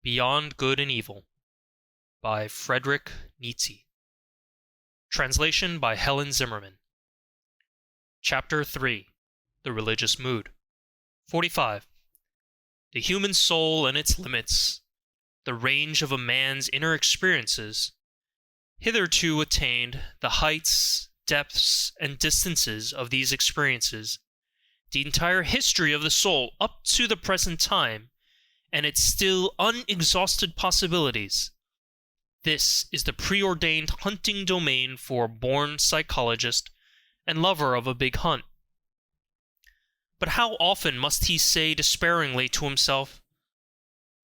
Beyond Good and Evil by Friedrich Nietzsche. Translation by Helen Zimmern. Chapter 3. The Religious Mood. 45. The human soul and its limits, the range of a man's inner experiences, hitherto attained, the heights, depths, and distances of these experiences, the entire history of the soul up to the present time, and its still unexhausted possibilities. This is the preordained hunting domain for a born psychologist and lover of a big hunt. But how often must he say despairingly to himself,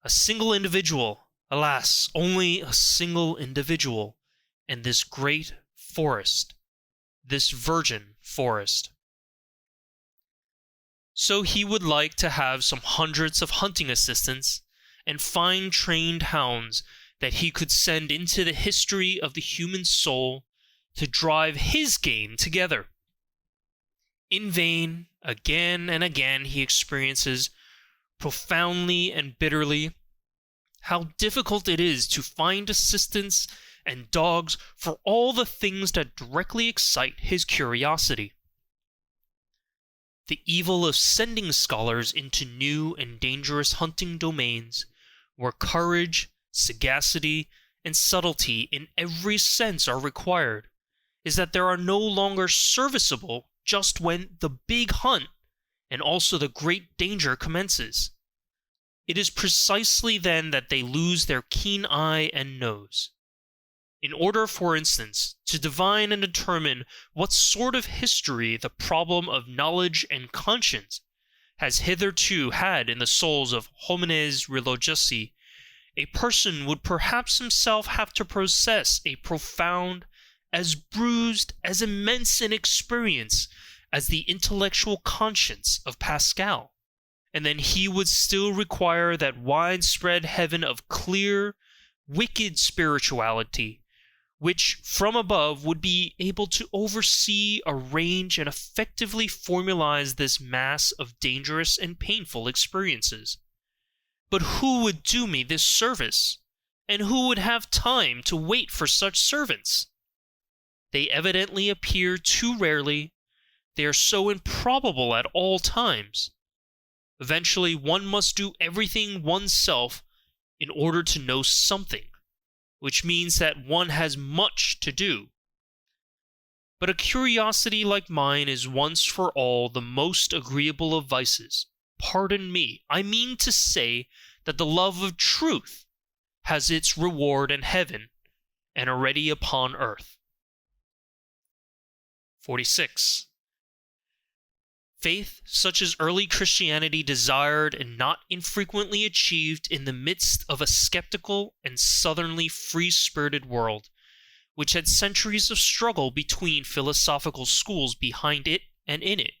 "A single individual, alas, only a single individual, in this great forest, this virgin forest." So he would like to have some hundreds of hunting assistants and fine-trained hounds that he could send into the history of the human soul to drive his game together. In vain, again and again he experiences, profoundly and bitterly, how difficult it is to find assistants and dogs for all the things that directly excite his curiosity. The evil of sending scholars into new and dangerous hunting domains, where courage, sagacity, and subtlety in every sense are required, is that they are no longer serviceable just when the big hunt and also the great danger commences. It is precisely then that they lose their keen eye and nose. In order, for instance, to divine and determine what sort of history the problem of knowledge and conscience has hitherto had in the souls of homines religiosi, a person would perhaps himself have to possess a profound, as bruised, as immense an experience as the intellectual conscience of Pascal, and then he would still require that widespread heaven of clear, wicked spirituality, which from above would be able to oversee, arrange, and effectively formalize this mass of dangerous and painful experiences. But who would do me this service? And who would have time to wait for such servants? They evidently appear too rarely. They are so improbable at all times. Eventually one must do everything oneself in order to know something, which means that one has much to do. But a curiosity like mine is once for all the most agreeable of vices. Pardon me, I mean to say that the love of truth has its reward in heaven and already upon earth. 46. Faith such as early Christianity desired and not infrequently achieved in the midst of a skeptical and southernly free-spirited world, which had centuries of struggle between philosophical schools behind it and in it,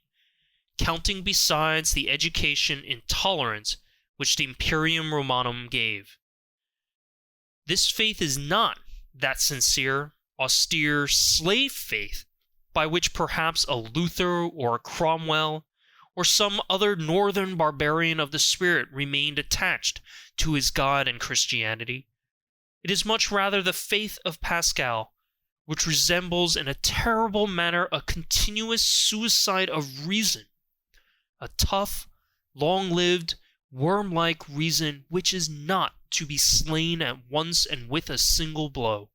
counting besides the education in tolerance which the Imperium Romanum gave. This faith is not that sincere, austere slave faith by which perhaps a Luther or a Cromwell or some other northern barbarian of the spirit remained attached to his God and Christianity. It is much rather the faith of Pascal, which resembles in a terrible manner a continuous suicide of reason, a tough, long-lived, worm-like reason which is not to be slain at once and with a single blow.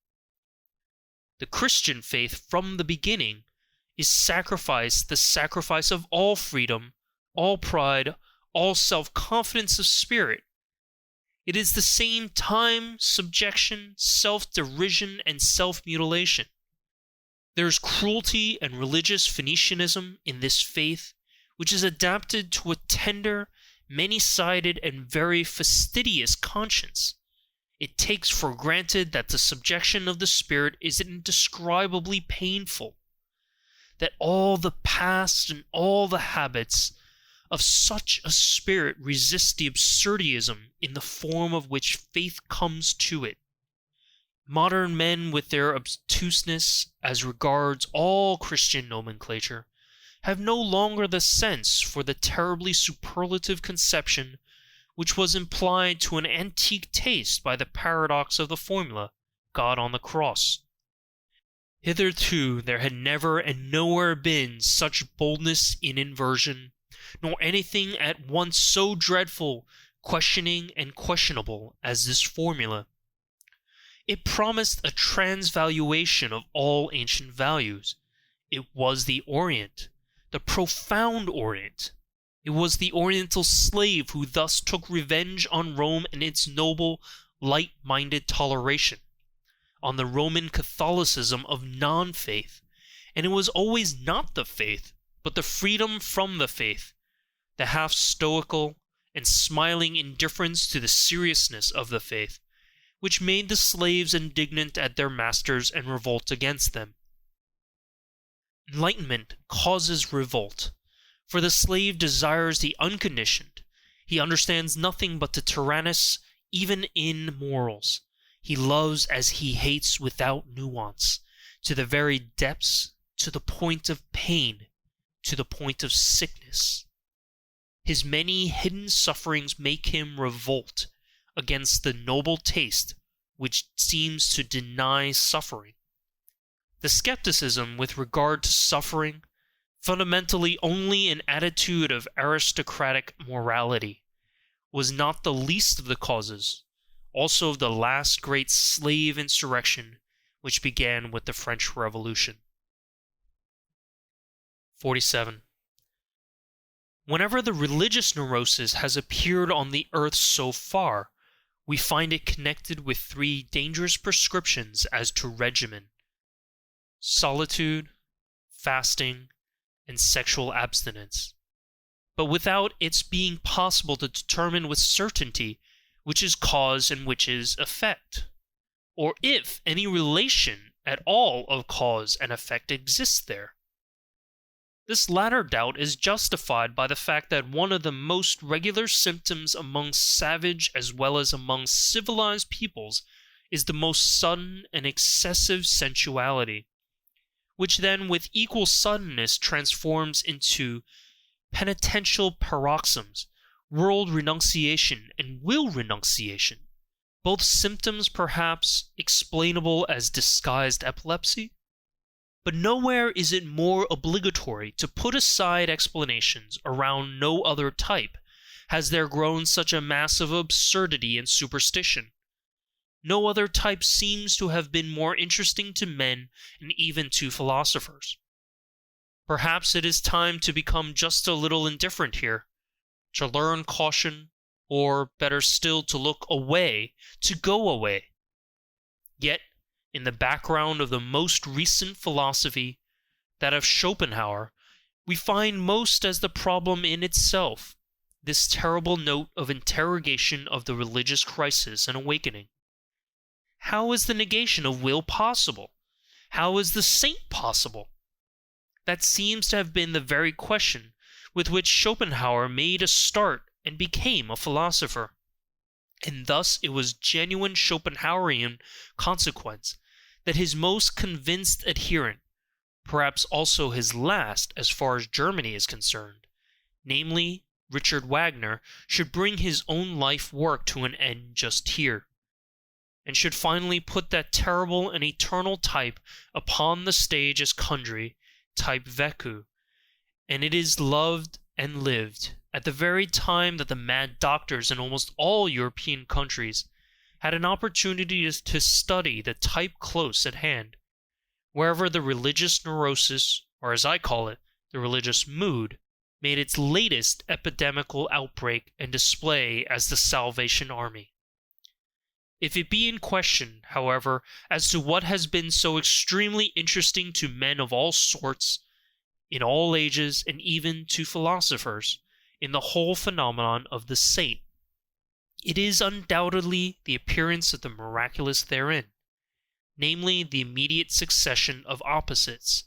The Christian faith from the beginning is sacrifice, the sacrifice of all freedom, all pride, all self-confidence of spirit. It is the same time subjection, self-derision, and self-mutilation. There is cruelty and religious Phoenicianism in this faith, which is adapted to a tender, many-sided, and very fastidious conscience. It takes for granted that the subjection of the spirit is indescribably painful, that all the past and all the habits of such a spirit resist the absurdism in the form of which faith comes to it. Modern men, with their obtuseness as regards all Christian nomenclature, have no longer the sense for the terribly superlative conception which was implied to an antique taste by the paradox of the formula, God on the cross. Hitherto there had never and nowhere been such boldness in inversion, nor anything at once so dreadful, questioning, and questionable as this formula. It promised a transvaluation of all ancient values. It was the Orient, the profound Orient. It was the Oriental slave who thus took revenge on Rome and its noble, light-minded toleration, on the Roman Catholicism of non-faith, and it was always not the faith, but the freedom from the faith, the half-stoical and smiling indifference to the seriousness of the faith, which made the slaves indignant at their masters and revolt against them. Enlightenment causes revolt, for the slave desires the unconditioned. He understands nothing but the tyrannous, even in morals. He loves as he hates without nuance, to the very depths, to the point of pain, to the point of sickness. His many hidden sufferings make him revolt against the noble taste which seems to deny suffering. The skepticism with regard to suffering, fundamentally only an attitude of aristocratic morality, was not the least of the causes, also of the last great slave insurrection which began with the French Revolution. 47. Whenever the religious neurosis has appeared on the earth so far, we find it connected with three dangerous prescriptions as to regimen: solitude, fasting, and sexual abstinence, but without its being possible to determine with certainty which is cause and which is effect, or if any relation at all of cause and effect exists there. This latter doubt is justified by the fact that one of the most regular symptoms among savage as well as among civilized peoples is the most sudden and excessive sensuality, which then with equal suddenness transforms into penitential paroxysms, world renunciation, and will renunciation, both symptoms perhaps explainable as disguised epilepsy. But nowhere is it more obligatory to put aside explanations around no other type has there grown such a mass of absurdity and superstition. No other type seems to have been more interesting to men and even to philosophers. Perhaps it is time to become just a little indifferent here, to learn caution, or, better still, to look away, to go away. Yet, in the background of the most recent philosophy, that of Schopenhauer, we find most as the problem in itself, this terrible note of interrogation of the religious crisis and awakening. How is the negation of will possible? How is the saint possible? That seems to have been the very question with which Schopenhauer made a start and became a philosopher. And thus it was genuine Schopenhauerian consequence that his most convinced adherent, perhaps also his last as far as Germany is concerned, namely Richard Wagner, should bring his own life work to an end just here, and should finally put that terrible and eternal type upon the stage as Kundry, type Vacu, and it is loved and lived at the very time that the mad doctors in almost all European countries had an opportunity to study the type close at hand, wherever the religious neurosis, or as I call it, the religious mood, made its latest epidemical outbreak and display as the Salvation Army. If it be in question, however, as to what has been so extremely interesting to men of all sorts, in all ages, and even to philosophers, in the whole phenomenon of the saint, it is undoubtedly the appearance of the miraculous therein, namely the immediate succession of opposites,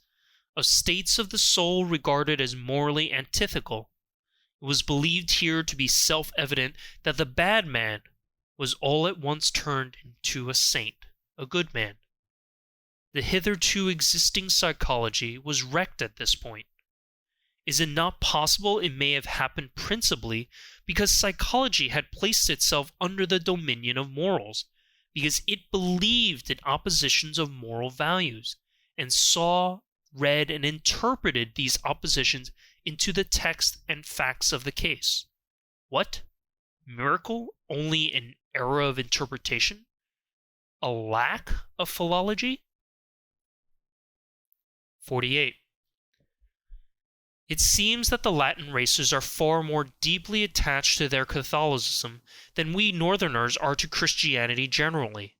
of states of the soul regarded as morally antithetical. It was believed here to be self-evident that the bad man was all at once turned into a saint, a good man. The hitherto existing psychology was wrecked at this point. Is it not possible it may have happened principally because psychology had placed itself under the dominion of morals, because it believed in oppositions of moral values, and saw, read, and interpreted these oppositions into the text and facts of the case? What? Miracle? Only an error of interpretation? A lack of philology? 48. It seems that the Latin races are far more deeply attached to their Catholicism than we Northerners are to Christianity generally,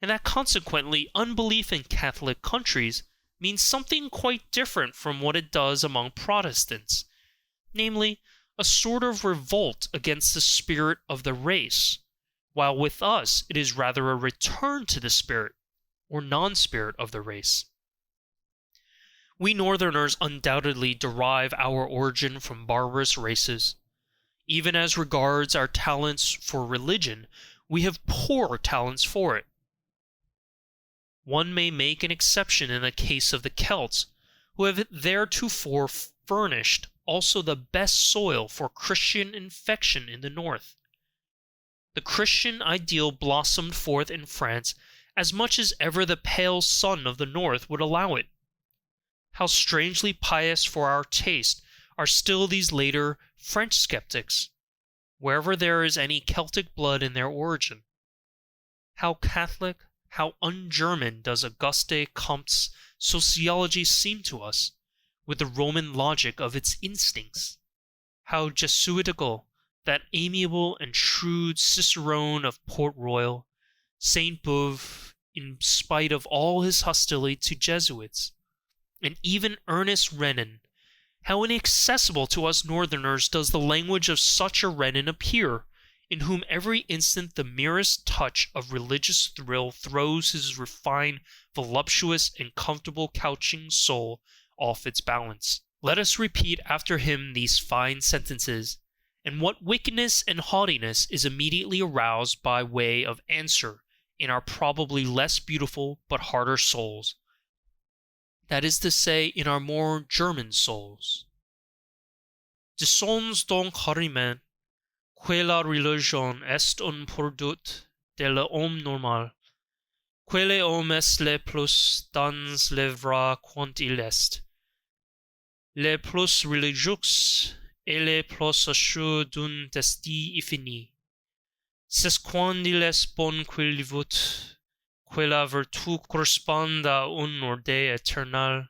and that consequently unbelief in Catholic countries means something quite different from what it does among Protestants, namely, a sort of revolt against the spirit of the race, while with us it is rather a return to the spirit, or non-spirit of the race. We Northerners undoubtedly derive our origin from barbarous races. Even as regards our talents for religion, we have poor talents for it. One may make an exception in the case of the Celts, who have theretofore furnished also the best soil for Christian infection in the north. The Christian ideal blossomed forth in France as much as ever the pale sun of the north would allow it. How strangely pious for our taste are still these later French skeptics, wherever there is any Celtic blood in their origin. How Catholic, how un-German does Auguste Comte's sociology seem to us, with the Roman logic of its instincts! How Jesuitical that amiable and shrewd Cicerone of Port Royal, Saint Beuve, in spite of all his hostility to Jesuits! And even earnest Renan, how inaccessible to us Northerners does the language of such a Renan appear, in whom every instant the merest touch of religious thrill throws his refined, voluptuous, and comfortable couching soul off its balance. Let us repeat after him these fine sentences, and what wickedness and haughtiness is immediately aroused by way of answer in our probably less beautiful but harder souls, that is to say, in our more German souls. Disons donc carrément que la religion est un produit de l'homme normal, que l'homme est le plus dans le vrai quand il est le plus religieux et le plus assuré d'un destin infini. C'est quand il est bon qu'il vote que la vertu corresponde à un ordre éternel.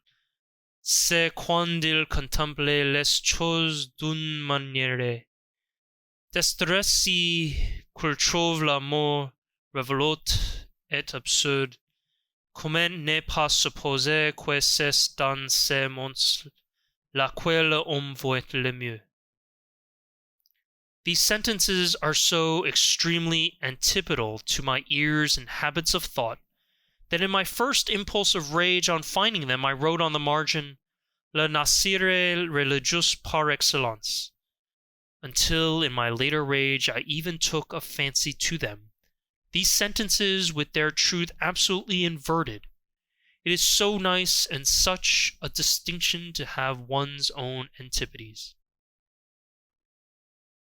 C'est quand il contemple les choses d'une manière distraite qu'il trouve la mort révolute et absurde. Comment ne pas supposer que c'est dans ces mondes laquelle l'homme voit le mieux? These sentences are so extremely antipodal to my ears and habits of thought, that in my first impulse of rage on finding them I wrote on the margin, Le nascere religieux par excellence, until in my later rage I even took a fancy to them, these sentences with their truth absolutely inverted. It is so nice and such a distinction to have one's own antipodes.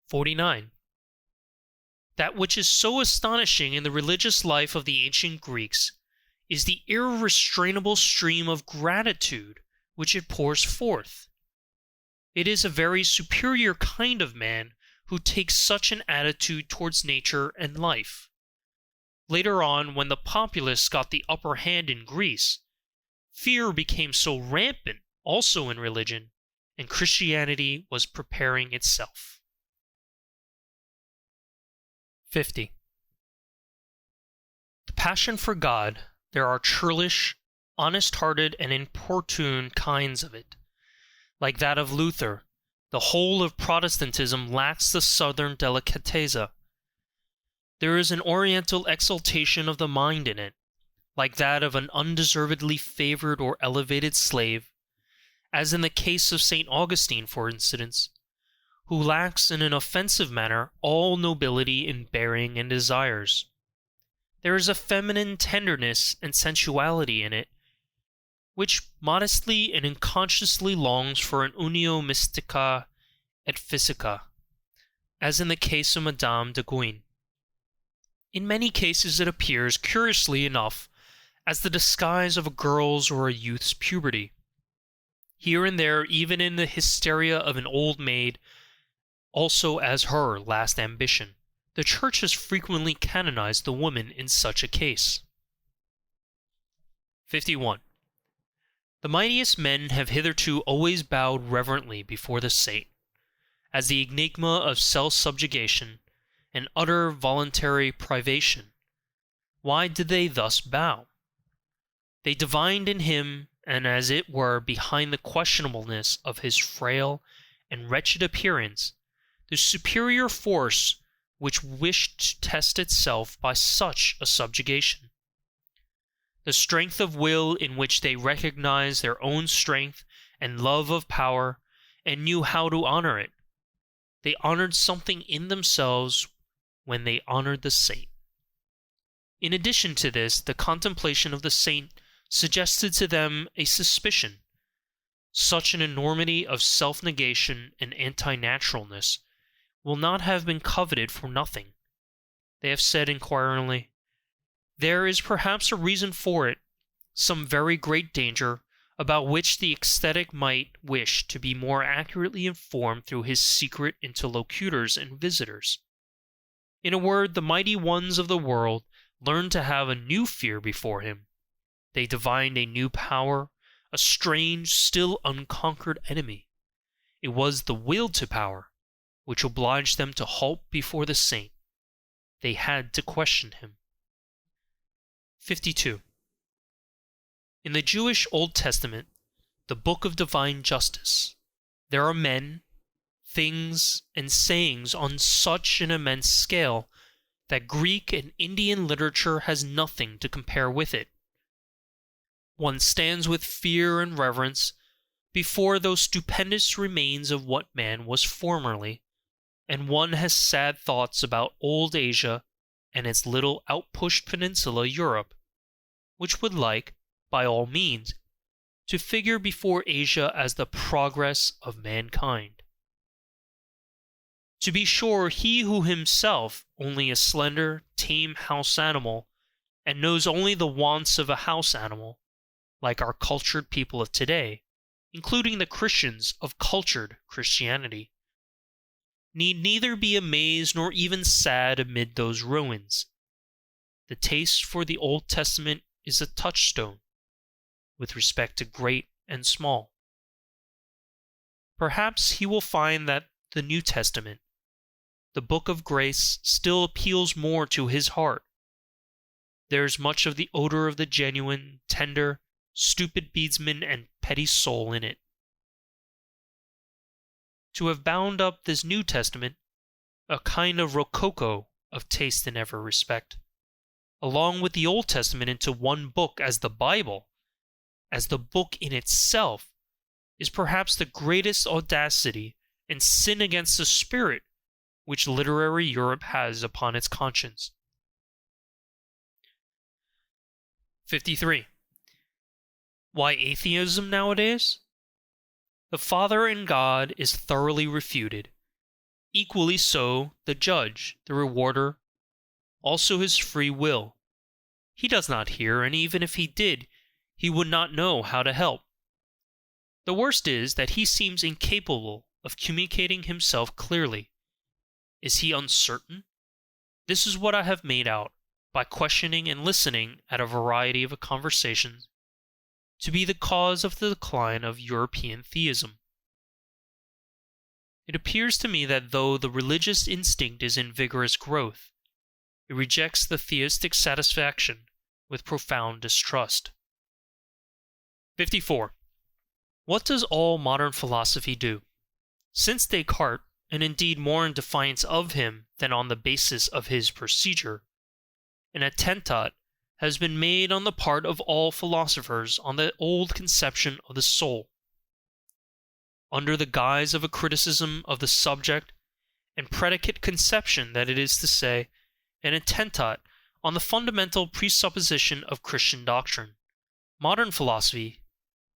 49. That which is so astonishing in the religious life of the ancient Greeks is the irrestrainable stream of gratitude which it pours forth. It is a very superior kind of man who takes such an attitude towards nature and life. Later on, when the populace got the upper hand in Greece, fear became so rampant also in religion, and Christianity was preparing itself. 50. The passion for God, there are churlish, honest-hearted, and importune kinds of it. Like that of Luther, the whole of Protestantism lacks the southern delicatezza. There is an oriental exaltation of the mind in it, like that of an undeservedly favored or elevated slave, as in the case of St. Augustine, for instance, who lacks in an offensive manner all nobility in bearing and desires. There is a feminine tenderness and sensuality in it, which modestly and unconsciously longs for an unio mystica et physica, as in the case of Madame de Guyon. In many cases it appears, curiously enough, as the disguise of a girl's or a youth's puberty. Here and there, even in the hysteria of an old maid, also as her last ambition, the Church has frequently canonized the woman in such a case. 51. The mightiest men have hitherto always bowed reverently before the saint, as the enigma of self-subjugation and utter voluntary privation. Why did they thus bow? They divined in him, and as it were behind the questionableness of his frail and wretched appearance, the superior force which wished to test itself by such a subjugation. The strength of will in which they recognized their own strength and love of power, and knew how to honor it. They honored something in themselves when they honored the saint. In addition to this, the contemplation of the saint suggested to them a suspicion. Such an enormity of self-negation and anti-naturalness will not have been coveted for nothing. They have said inquiringly, "There is perhaps a reason for it, some very great danger, about which the ecstatic might wish to be more accurately informed through his secret interlocutors and visitors." In a word, the mighty ones of the world learned to have a new fear before him. They divined a new power, a strange, still unconquered enemy. It was the will to power, which obliged them to halt before the saint. They had to question him. 52. In the Jewish Old Testament, the book of divine justice, there are men, things, and sayings on such an immense scale that Greek and Indian literature has nothing to compare with it. One stands with fear and reverence before those stupendous remains of what man was formerly, and one has sad thoughts about old Asia and its little outpushed peninsula Europe, which would like, by all means, to figure before Asia as the progress of mankind. To be sure, he who himself only a slender, tame house animal, and knows only the wants of a house animal, like our cultured people of today, including the Christians of cultured Christianity, need neither be amazed nor even sad amid those ruins. The taste for the Old Testament is a touchstone with respect to great and small. Perhaps he will find that the New Testament, the book of grace, still appeals more to his heart. There is much of the odor of the genuine, tender, stupid bedesman and petty soul in it. To have bound up this New Testament, a kind of rococo of taste in every respect, along with the Old Testament into one book as the Bible, as the book in itself, is perhaps the greatest audacity and sin against the spirit which literary Europe has upon its conscience. 53. Why atheism nowadays? The Father in God is thoroughly refuted. Equally so the judge, the rewarder, also his free will. He does not hear, and even if he did, he would not know how to help. The worst is that he seems incapable of communicating himself clearly. Is he uncertain? This is what I have made out, by questioning and listening at a variety of conversations, to be the cause of the decline of European theism. It appears to me that though the religious instinct is in vigorous growth, it rejects the theistic satisfaction with profound distrust. 54. What does all modern philosophy do? Since Descartes, and indeed more in defiance of him than on the basis of his procedure, an attentat has been made on the part of all philosophers on the old conception of the soul. Under the guise of a criticism of the subject and predicate conception, that is to say, an attentat on the fundamental presupposition of Christian doctrine, modern philosophy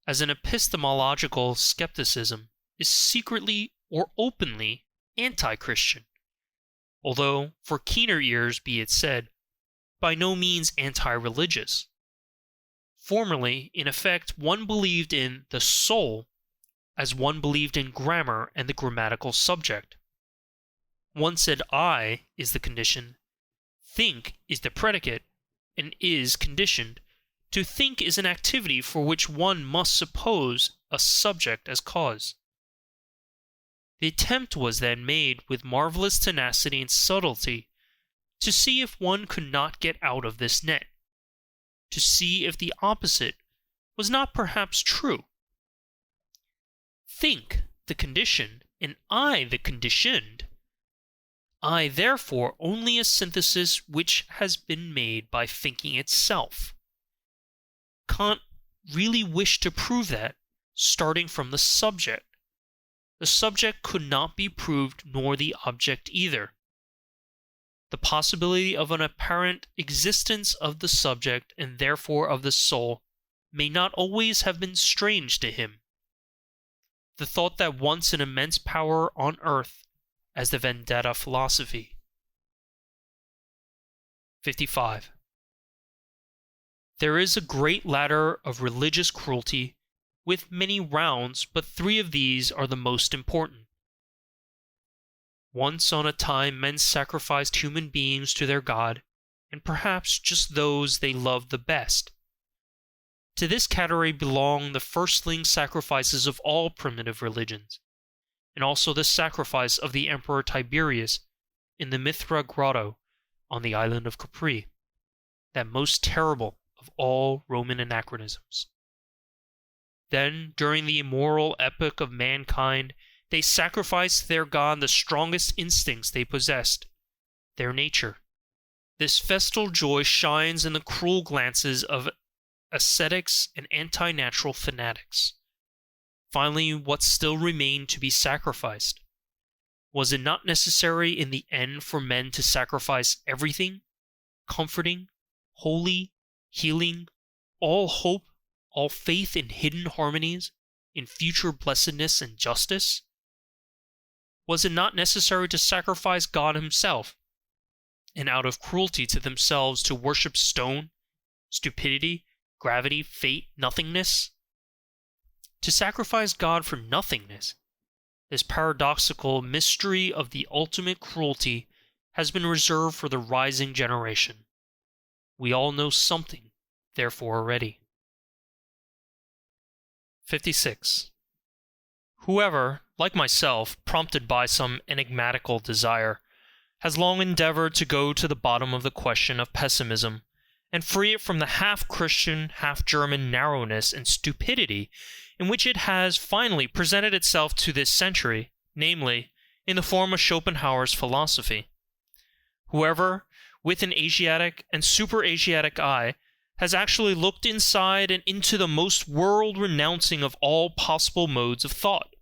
as an epistemological skepticism is secretly or openly anti-Christian, although, for keener ears be it said, by no means anti-religious. Formerly, in effect, one believed in the soul as one believed in grammar and the grammatical subject. One said I is the condition, think is the predicate, and is conditioned. To think is an activity for which one must suppose a subject as cause. The attempt was then made with marvelous tenacity and subtlety to see if one could not get out of this net, to see if the opposite was not perhaps true. Think the condition, and I the conditioned. I therefore only a synthesis which has been made by thinking itself. Kant really wished to prove that, starting from the subject. The subject could not be proved, nor the object either. The possibility of an apparent existence of the subject, and therefore of the soul, may not always have been strange to him. The thought that once an immense power on earth, as the vendetta philosophy. 55. There is a great ladder of religious cruelty, with many rounds, but 3 of these are the most important. Once on a time men sacrificed human beings to their God, and perhaps just those they loved the best. To this category belong the firstling sacrifices of all primitive religions, and also the sacrifice of the Emperor Tiberius in the Mithra grotto on the island of Capri, that most terrible of all Roman anachronisms. Then, during the immoral epoch of mankind, they sacrificed to their god the strongest instincts they possessed, their nature. This festal joy shines in the cruel glances of ascetics and anti-natural fanatics. Finally, what still remained to be sacrificed? Was it not necessary in the end for men to sacrifice everything, comforting, holy, healing, all hope, all faith in hidden harmonies, in future blessedness and justice? Was it not necessary to sacrifice God himself, and out of cruelty to themselves to worship stone, stupidity, gravity, fate, nothingness? To sacrifice God for nothingness, this paradoxical mystery of the ultimate cruelty has been reserved for the rising generation. We all know something, therefore, already. 56. Whoever, like myself, prompted by some enigmatical desire, has long endeavored to go to the bottom of the question of pessimism, and free it from the half-Christian, half-German narrowness and stupidity in which it has finally presented itself to this century, namely, in the form of Schopenhauer's philosophy. Whoever, with an Asiatic and super-Asiatic eye, has actually looked inside and into the most world-renouncing of all possible modes of thought,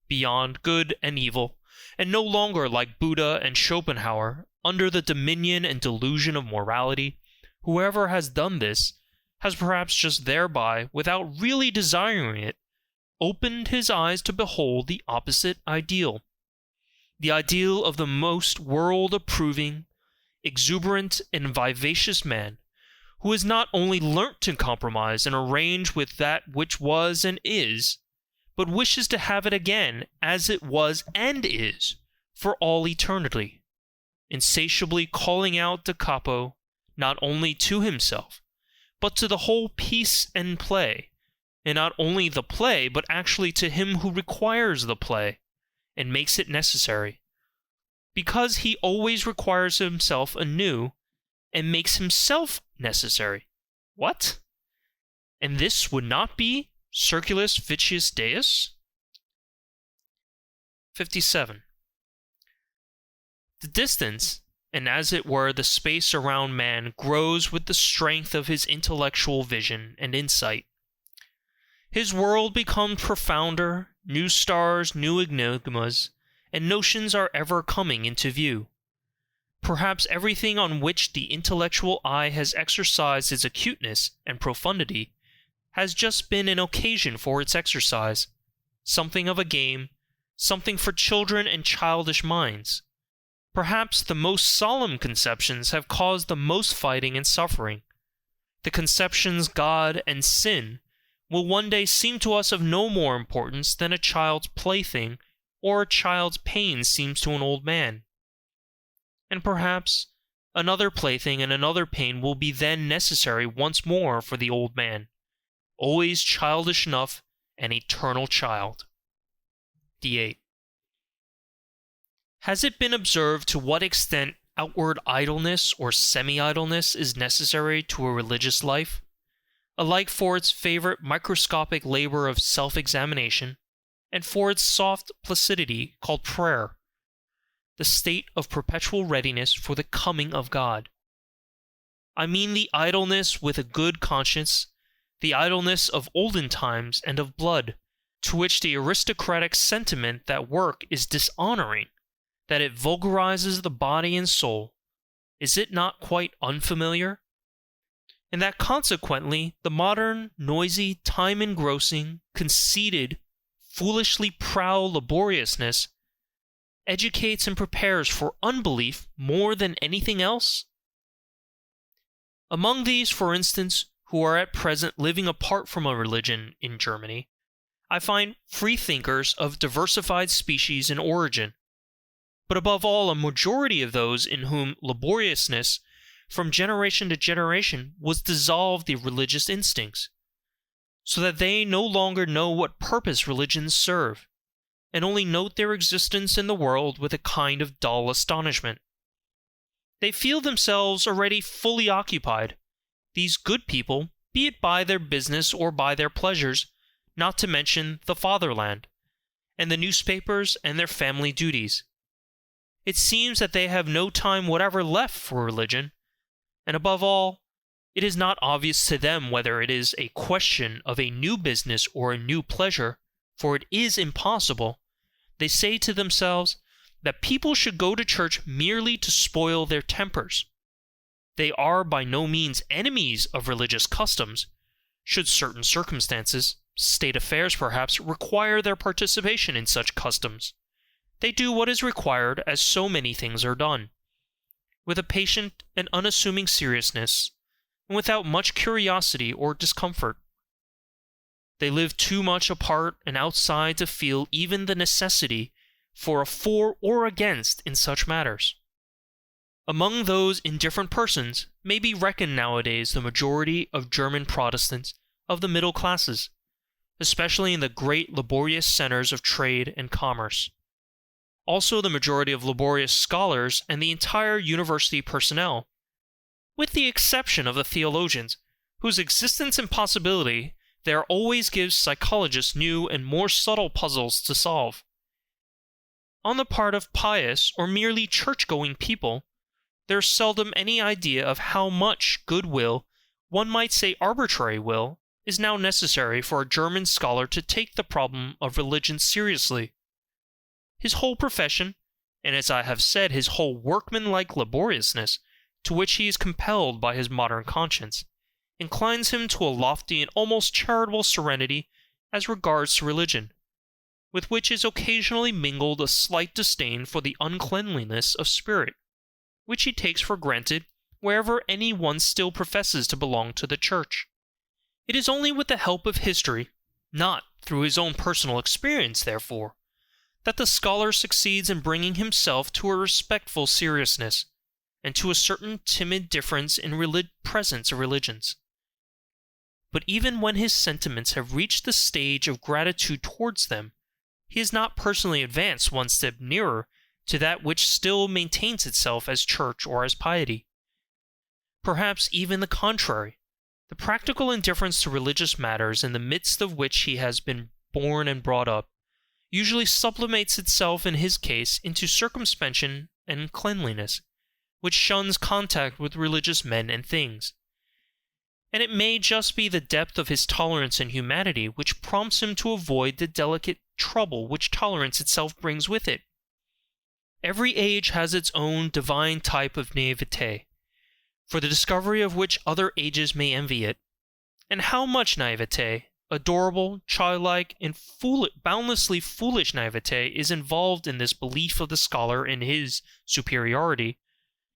beyond good and evil, and no longer, like Buddha and Schopenhauer, under the dominion and delusion of morality, whoever has done this has perhaps just thereby, without really desiring it, opened his eyes to behold the opposite ideal, the ideal of the most world-approving, exuberant, and vivacious man, who has not only learnt to compromise and arrange with that which was and is, but wishes to have it again as it was and is, for all eternity, insatiably calling out da capo, not only to himself, but to the whole piece and play, and not only the play, but actually to him who requires the play, and makes it necessary, because he always requires himself anew, and makes himself necessary. What? And this would not be circulus vicius Deus? 57. The distance, and as it were the space around man, grows with the strength of his intellectual vision and insight. His world becomes profounder, new stars, new enigmas, and notions are ever coming into view. Perhaps everything on which the intellectual eye has exercised its acuteness and profundity has just been an occasion for its exercise, something of a game, something for children and childish minds. Perhaps the most solemn conceptions have caused the most fighting and suffering. The conceptions God and sin will one day seem to us of no more importance than a child's plaything or a child's pain seems to an old man. And perhaps another plaything and another pain will be then necessary once more for the old man, always childish enough, an eternal child. D8. Has it been observed to what extent outward idleness or semi-idleness is necessary to a religious life, alike for its favorite microscopic labor of self-examination, and for its soft placidity called prayer, the state of perpetual readiness for the coming of God? I mean the idleness with a good conscience, the idleness of olden times and of blood, to which the aristocratic sentiment that work is dishonoring, that it vulgarizes the body and soul, is it not quite unfamiliar? And that consequently the modern, noisy, time-engrossing, conceited, foolishly proud laboriousness educates and prepares for unbelief more than anything else? Among these, for instance, who are at present living apart from a religion in Germany, I find freethinkers of diversified species and origin, but above all a majority of those in whom laboriousness from generation to generation was dissolved the religious instincts, so that they no longer know what purpose religions serve, and only note their existence in the world with a kind of dull astonishment. They feel themselves already fully occupied, these good people, be it by their business or by their pleasures, not to mention the fatherland, and the newspapers and their family duties. It seems that they have no time whatever left for religion, and above all, it is not obvious to them whether it is a question of a new business or a new pleasure, for it is impossible, they say to themselves, that people should go to church merely to spoil their tempers. They are by no means enemies of religious customs, should certain circumstances, state affairs perhaps, require their participation in such customs. They do what is required as so many things are done, with a patient and unassuming seriousness, and without much curiosity or discomfort. They live too much apart and outside to feel even the necessity for a for or against in such matters. Among those indifferent persons may be reckoned nowadays the majority of German Protestants of the middle classes, especially in the great laborious centers of trade and commerce. Also the majority of laborious scholars and the entire university personnel, with the exception of the theologians, whose existence and possibility there always gives psychologists new and more subtle puzzles to solve. On the part of pious or merely church-going people, there is seldom any idea of how much goodwill, one might say arbitrary will, is now necessary for a German scholar to take the problem of religion seriously. His whole profession, and as I have said, his whole workman-like laboriousness, to which he is compelled by his modern conscience, inclines him to a lofty and almost charitable serenity as regards to religion, with which is occasionally mingled a slight disdain for the uncleanliness of spirit, which he takes for granted wherever any one still professes to belong to the church. It is only with the help of history, not through his own personal experience, therefore, that the scholar succeeds in bringing himself to a respectful seriousness, and to a certain timid difference in presence of religions. But even when his sentiments have reached the stage of gratitude towards them, he has not personally advanced one step nearer to that which still maintains itself as church or as piety. Perhaps even the contrary, the practical indifference to religious matters in the midst of which he has been born and brought up, usually sublimates itself in his case into circumspection and cleanliness, which shuns contact with religious men and things. And it may just be the depth of his tolerance and humanity which prompts him to avoid the delicate trouble which tolerance itself brings with it. Every age has its own divine type of naivete, for the discovery of which other ages may envy it, And how much naivete, adorable, childlike, and boundlessly foolish naivete is involved in this belief of the scholar in his superiority,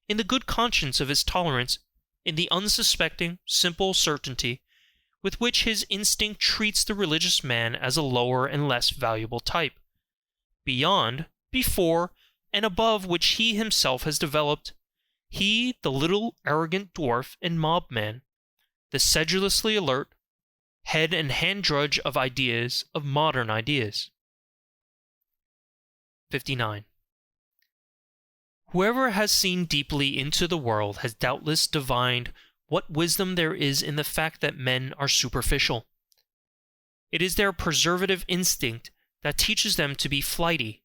in the good conscience of his tolerance, in the unsuspecting, simple certainty with which his instinct treats the religious man as a lower and less valuable type, beyond, before, and above which he himself has developed, he, the little arrogant dwarf and mob man, the sedulously alert, head and hand drudge of ideas, of modern ideas. 59. Whoever has seen deeply into the world has doubtless divined what wisdom there is in the fact that men are superficial. It is their preservative instinct that teaches them to be flighty,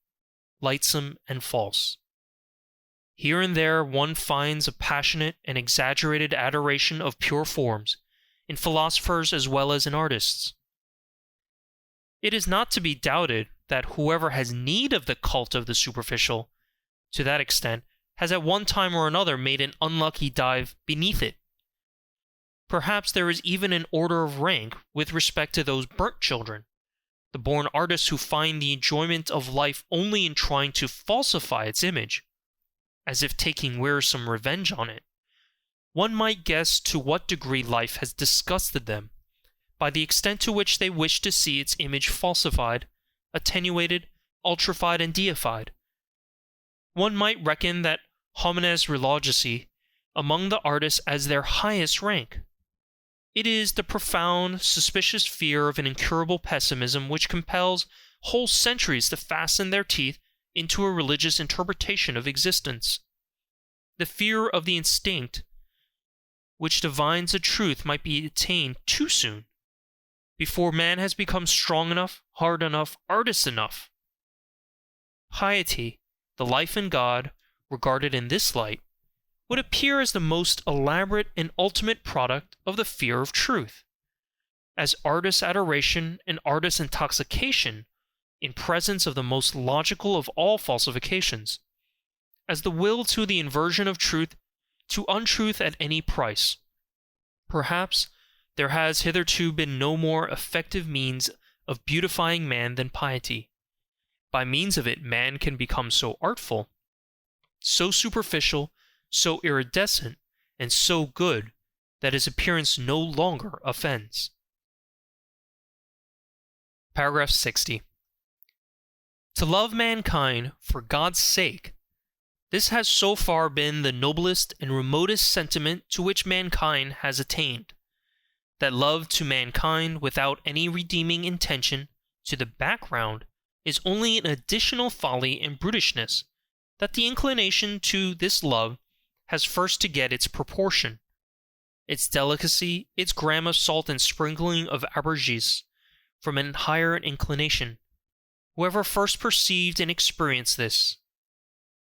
lightsome, and false. Here and there one finds a passionate and exaggerated adoration of pure forms, in philosophers as well as in artists. It is not to be doubted that whoever has need of the cult of the superficial, to that extent, has at one time or another made an unlucky dive beneath it. Perhaps there is even an order of rank with respect to those burnt children, the born artists who find the enjoyment of life only in trying to falsify its image, as if taking wearisome revenge on it. One might guess to what degree life has disgusted them, by the extent to which they wish to see its image falsified, attenuated, ultrified, and deified. One might reckon that homines religiosi among the artists as their highest rank. It is the profound, suspicious fear of an incurable pessimism which compels whole centuries to fasten their teeth into a religious interpretation of existence. The fear of the instinct which divines a truth might be attained too soon, before man has become strong enough, hard enough, artist enough. Piety, the life in God, regarded in this light, would appear as the most elaborate and ultimate product of the fear of truth, as artist adoration and artist intoxication in presence of the most logical of all falsifications, as the will to the inversion of truth to untruth at any price. Perhaps there has hitherto been no more effective means of beautifying man than piety. By means of it man can become so artful, so superficial, so iridescent, and so good that his appearance no longer offends. Paragraph 60. To love mankind for God's sake, this has so far been the noblest and remotest sentiment to which mankind has attained, that love to mankind without any redeeming intention to the background is only an additional folly and brutishness, that the inclination to this love has first to get its proportion, its delicacy, its gram of salt and sprinkling of aubergine from an higher inclination. Whoever first perceived and experienced this,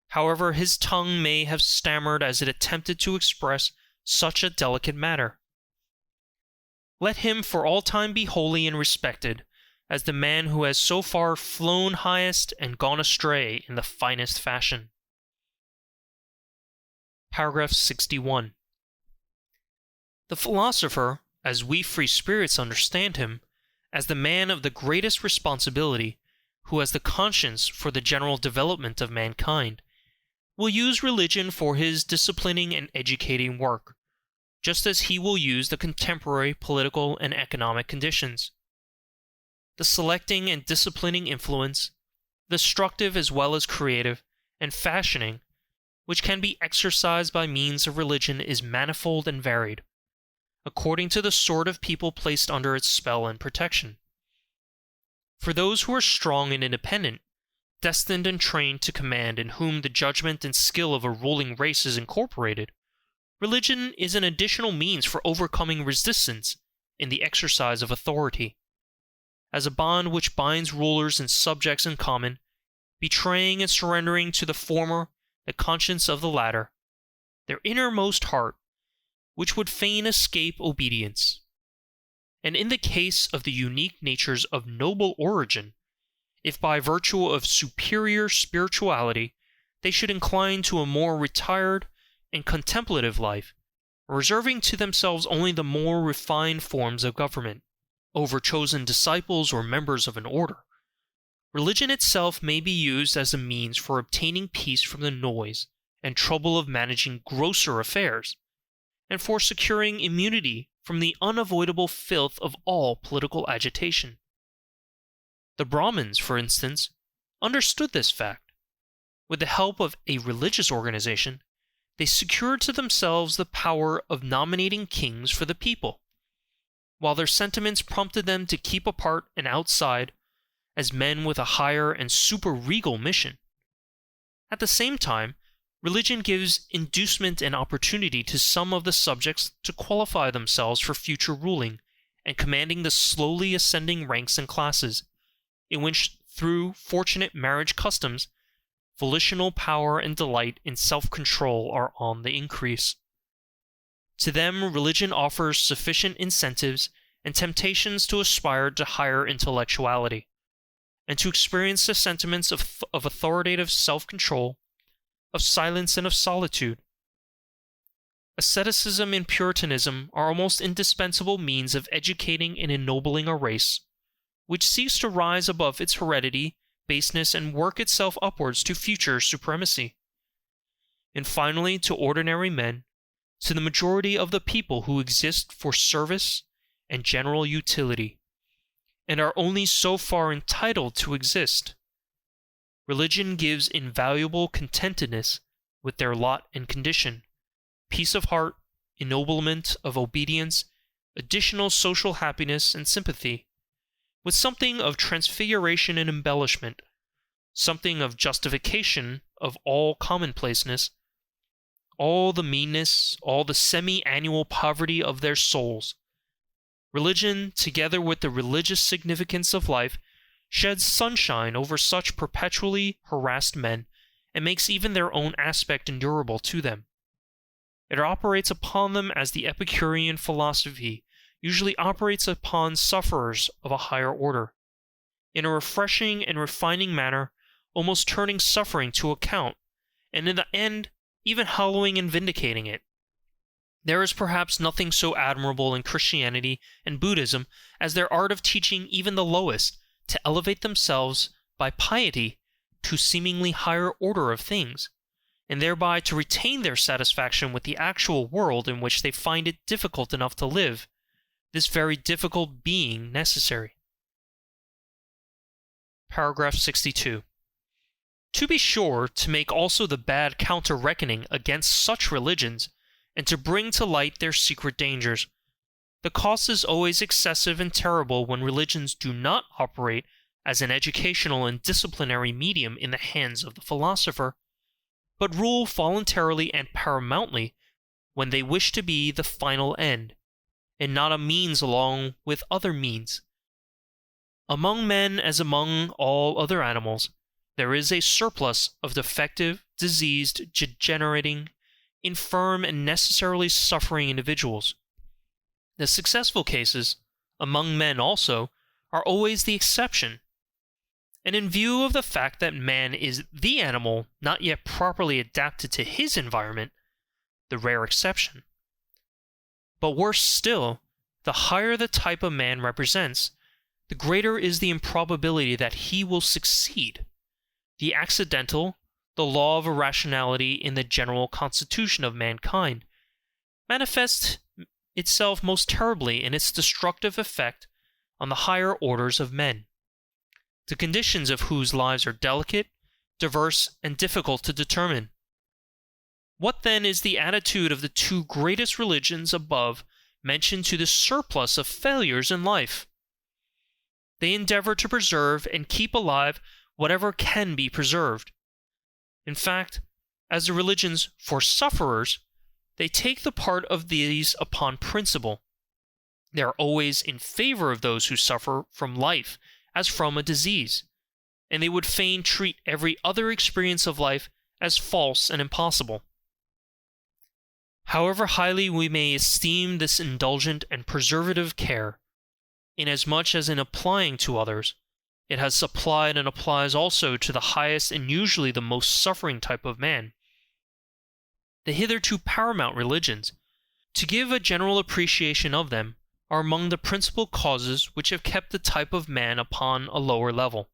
however his tongue may have stammered as it attempted to express such a delicate matter, let him for all time be holy and respected as the man who has so far flown highest and gone astray in the finest fashion. Paragraph 61. The philosopher, as we free spirits understand him, as the man of the greatest responsibility, who has the conscience for the general development of mankind, will use religion for his disciplining and educating work, just as he will use the contemporary political and economic conditions. The selecting and disciplining influence, destructive as well as creative, and fashioning, which can be exercised by means of religion is manifold and varied, according to the sort of people placed under its spell and protection. For those who are strong and independent, destined and trained to command, in whom the judgment and skill of a ruling race is incorporated, religion is an additional means for overcoming resistance in the exercise of authority, as a bond which binds rulers and subjects in common, betraying and surrendering to the former the conscience of the latter, their innermost heart, which would fain escape obedience. And in the case of the unique natures of noble origin, if by virtue of superior spirituality they should incline to a more retired and contemplative life, reserving to themselves only the more refined forms of government, over chosen disciples or members of an order. Religion itself may be used as a means for obtaining peace from the noise and trouble of managing grosser affairs, and for securing immunity from the unavoidable filth of all political agitation. The Brahmins, for instance, understood this fact. With the help of a religious organization, they secured to themselves the power of nominating kings for the people, while their sentiments prompted them to keep apart and outside as men with a higher and super-regal mission. At the same time, religion gives inducement and opportunity to some of the subjects to qualify themselves for future ruling and commanding the slowly ascending ranks and classes, in which, through fortunate marriage customs, volitional power and delight in self-control are on the increase. To them, religion offers sufficient incentives and temptations to aspire to higher intellectuality, and to experience the sentiments of authoritative self-control, of silence and of solitude. Asceticism and Puritanism are almost indispensable means of educating and ennobling a race, which seeks to rise above its heredity, baseness, and work itself upwards to future supremacy. And finally, to ordinary men, to the majority of the people who exist for service and general utility, and are only so far entitled to exist, religion gives invaluable contentedness with their lot and condition, peace of heart, ennoblement of obedience, additional social happiness and sympathy, with something of transfiguration and embellishment, something of justification of all commonplaceness, all the meanness, all the semi-annual poverty of their souls. Religion, together with the religious significance of life, sheds sunshine over such perpetually harassed men, and makes even their own aspect endurable to them. It operates upon them as the Epicurean philosophy usually operates upon sufferers of a higher order, in a refreshing and refining manner, almost turning suffering to account, and in the end even hallowing and vindicating it. There is perhaps nothing so admirable in Christianity and Buddhism as their art of teaching even the lowest to elevate themselves by piety to seemingly higher order of things, and thereby to retain their satisfaction with the actual world in which they find it difficult enough to live, this very difficult being necessary. Paragraph 62. To be sure, to make also the bad counter-reckoning against such religions, and to bring to light their secret dangers, the cost is always excessive and terrible when religions do not operate as an educational and disciplinary medium in the hands of the philosopher, but rule voluntarily and paramountly when they wish to be the final end, and not a means along with other means. Among men, as among all other animals, there is a surplus of defective, diseased, degenerating, infirm, and necessarily suffering individuals. The successful cases, among men also, are always the exception, and in view of the fact that man is the animal not yet properly adapted to his environment, the rare exception. But worse still, the higher the type a man represents, the greater is the improbability that he will succeed. The accidental, the law of irrationality in the general constitution of mankind, manifests itself most terribly in its destructive effect on the higher orders of men, the conditions of whose lives are delicate, diverse, and difficult to determine. What then is the attitude of the two greatest religions above mentioned to the surplus of failures in life? They endeavor to preserve and keep alive whatever can be preserved. In fact, as the religions for sufferers, they take the part of these upon principle. They are always in favor of those who suffer from life as from a disease, and they would fain treat every other experience of life as false and impossible. However highly we may esteem this indulgent and preservative care, inasmuch as in applying to others, it has applied and applies also to the highest and usually the most suffering type of man, the hitherto paramount religions, To give a general appreciation of them, are among the principal causes which have kept the type of man upon a lower level.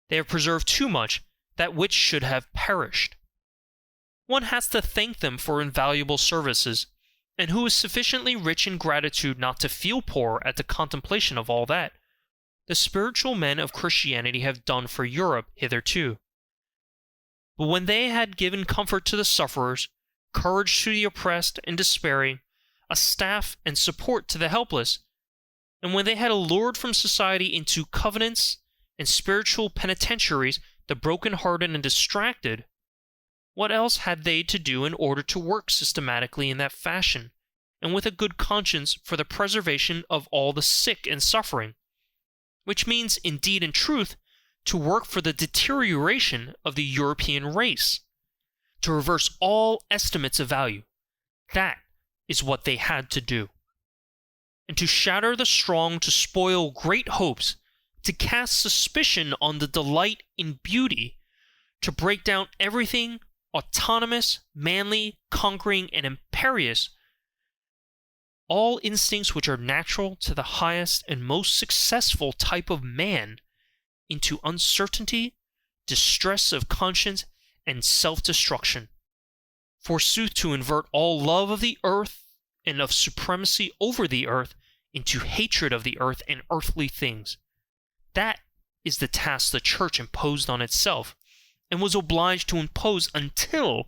They have preserved too much that which should have perished. One has to thank them for invaluable services, and who is sufficiently rich in gratitude not to feel poor at the contemplation of all that the spiritual men of Christianity have done for Europe hitherto. But when they had given comfort to the sufferers, courage to the oppressed and despairing, a staff and support to the helpless, and when they had allured from society into covenants and spiritual penitentiaries the broken-hearted and distracted, what else had they to do in order to work systematically in that fashion, and with a good conscience for the preservation of all the sick and suffering, which means, indeed and truth, to work for the deterioration of the European race, to reverse all estimates of value. That is what they had to do. And to shatter the strong, to spoil great hopes, to cast suspicion on the delight in beauty, to break down everything autonomous, manly, conquering, and imperious, all instincts which are natural to the highest and most successful type of man, into uncertainty, distress of conscience, and self-destruction. Forsooth, to invert all love of the earth and of supremacy over the earth into hatred of the earth and earthly things. That is the task the Church imposed on itself, and was obliged to impose until,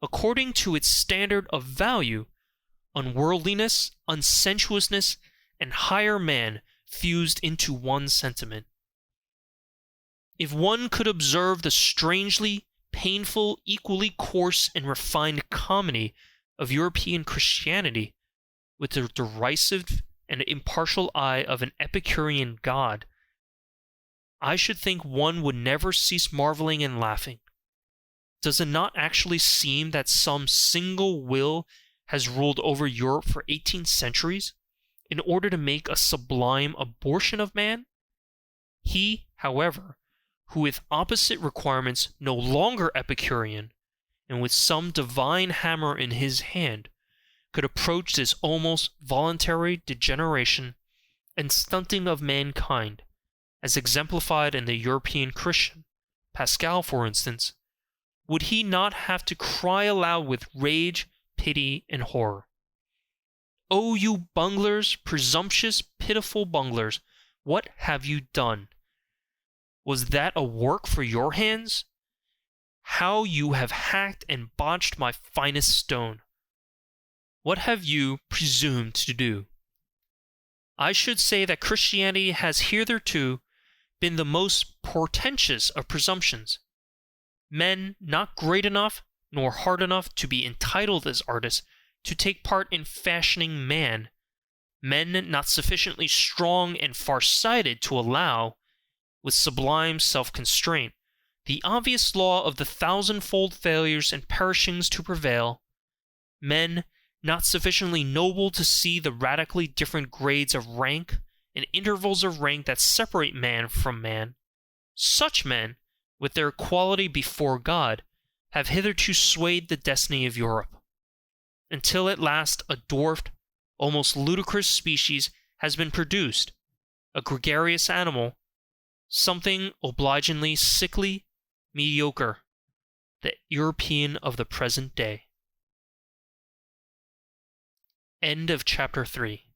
according to its standard of value, unworldliness, unsensuousness, and higher man fused into one sentiment. If one could observe the strangely painful, equally coarse and refined comedy of European Christianity with the derisive and impartial eye of an Epicurean god, I should think one would never cease marveling and laughing. Does it not actually seem that some single will has ruled over Europe for 18 centuries in order to make a sublime abortion of man? He, however, who with opposite requirements no longer Epicurean, and with some divine hammer in his hand, could approach this almost voluntary degeneration and stunting of mankind, as exemplified in the European Christian, Pascal for instance, would he not have to cry aloud with rage, pity, and horror? "O you bunglers, presumptuous, pitiful bunglers, what have you done? Was that a work for your hands? How you have hacked and botched my finest stone! What have you presumed to do?" I should say that Christianity has hitherto been the most portentous of presumptions. Men not great enough nor hard enough to be entitled as artists to take part in fashioning man, men not sufficiently strong and far-sighted to allow, with sublime self-constraint, the obvious law of the thousandfold failures and perishings to prevail, men not sufficiently noble to see the radically different grades of rank and intervals of rank that separate man from man. Such men, with their equality before God, have hitherto swayed the destiny of Europe, until at last a dwarfed, almost ludicrous species has been produced, a gregarious animal, something obligingly sickly, mediocre, the European of the present day. End of chapter 3.